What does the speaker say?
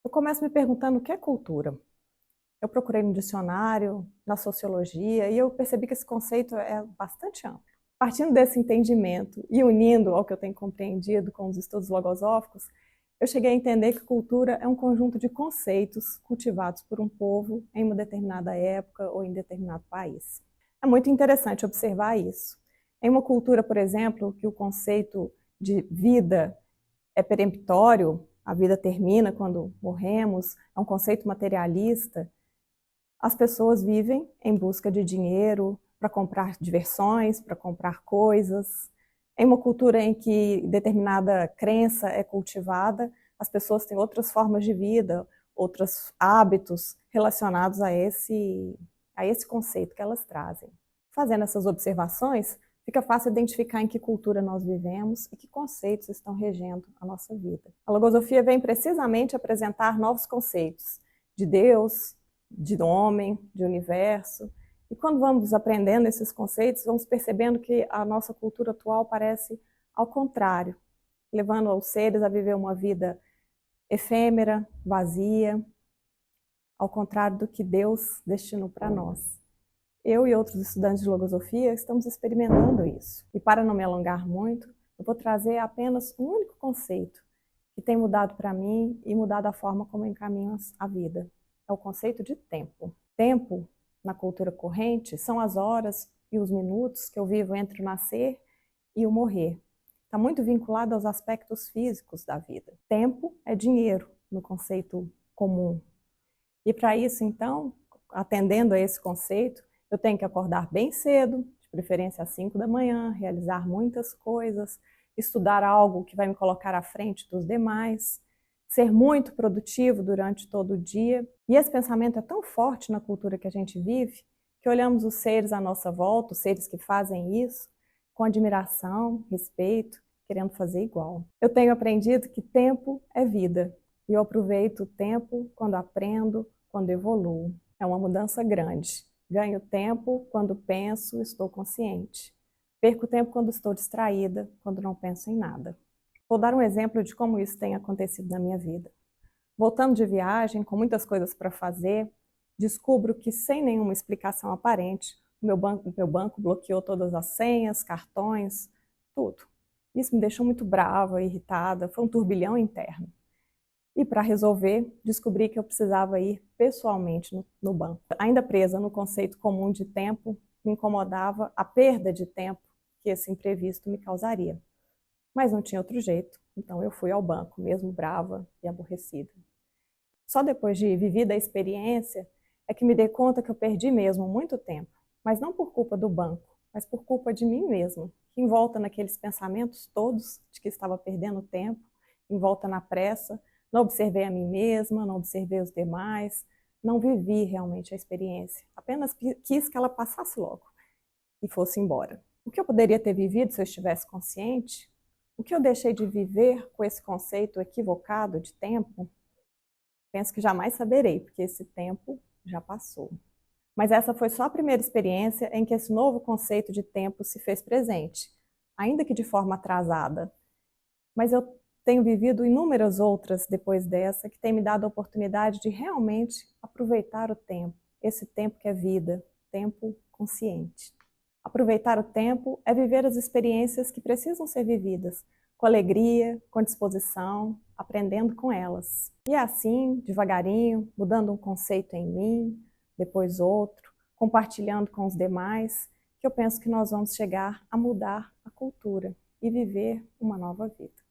Eu começo me perguntando o que é cultura. Eu procurei no dicionário, na sociologia, e eu percebi que esse conceito é bastante amplo. Partindo desse entendimento e unindo ao que eu tenho compreendido com os estudos logosóficos, eu cheguei a entender que cultura é um conjunto de conceitos cultivados por um povo em uma determinada época ou em determinado país. É muito interessante observar isso. Em uma cultura, por exemplo, que o conceito de vida é peremptório, a vida termina quando morremos, é um conceito materialista, as pessoas vivem em busca de dinheiro para comprar diversões, para comprar coisas. Em uma cultura em que determinada crença é cultivada, as pessoas têm outras formas de vida, outros hábitos relacionados a esse conceito que elas trazem. Fazendo essas observações, fica fácil identificar em que cultura nós vivemos e que conceitos estão regendo a nossa vida. A logosofia vem precisamente apresentar novos conceitos de Deus, de homem, de universo. E quando vamos aprendendo esses conceitos, vamos percebendo que a nossa cultura atual parece ao contrário, levando os seres a viver uma vida efêmera, vazia, ao contrário do que Deus destinou para nós. Eu e outros estudantes de logosofia estamos experimentando isso. E para não me alongar muito, eu vou trazer apenas um único conceito que tem mudado para mim e mudado a forma como encaminho a vida. É o conceito de tempo. Tempo, na cultura corrente, são as horas e os minutos que eu vivo entre o nascer e o morrer. Está muito vinculado aos aspectos físicos da vida. Tempo é dinheiro, no conceito comum. E para isso, então, atendendo a esse conceito, eu tenho que acordar bem cedo, de preferência às 5 da manhã, realizar muitas coisas, estudar algo que vai me colocar à frente dos demais, ser muito produtivo durante todo o dia. E esse pensamento é tão forte na cultura que a gente vive, que olhamos os seres à nossa volta, os seres que fazem isso, com admiração, respeito, querendo fazer igual. Eu tenho aprendido que tempo é vida, e eu aproveito o tempo quando aprendo, quando evoluo. É uma mudança grande. Ganho tempo quando penso, estou consciente. Perco tempo quando estou distraída, quando não penso em nada. Vou dar um exemplo de como isso tem acontecido na minha vida. Voltando de viagem, com muitas coisas para fazer, descubro que sem nenhuma explicação aparente, o meu banco bloqueou todas as senhas, cartões, tudo. Isso me deixou muito brava, irritada, foi um turbilhão interno. E para resolver, descobri que eu precisava ir pessoalmente no banco. Ainda presa no conceito comum de tempo, me incomodava a perda de tempo que esse imprevisto me causaria. Mas não tinha outro jeito, então eu fui ao banco, mesmo brava e aborrecida. Só depois de vivida a experiência é que me dei conta que eu perdi mesmo muito tempo, mas não por culpa do banco, mas por culpa de mim mesma, que envolta naqueles pensamentos todos de que estava perdendo tempo, envolta na pressa, não observei a mim mesma, não observei os demais, não vivi realmente a experiência. Apenas quis que ela passasse logo e fosse embora. O que eu poderia ter vivido se eu estivesse consciente? O que eu deixei de viver com esse conceito equivocado de tempo? Penso que jamais saberei, porque esse tempo já passou. Mas essa foi só a primeira experiência em que esse novo conceito de tempo se fez presente, ainda que de forma atrasada. Mas eu tenho vivido inúmeras outras depois dessa, que tem me dado a oportunidade de realmente aproveitar o tempo, esse tempo que é vida, tempo consciente. Aproveitar o tempo é viver as experiências que precisam ser vividas, com alegria, com disposição, aprendendo com elas. E é assim, devagarinho, mudando um conceito em mim, depois outro, compartilhando com os demais, que eu penso que nós vamos chegar a mudar a cultura e viver uma nova vida.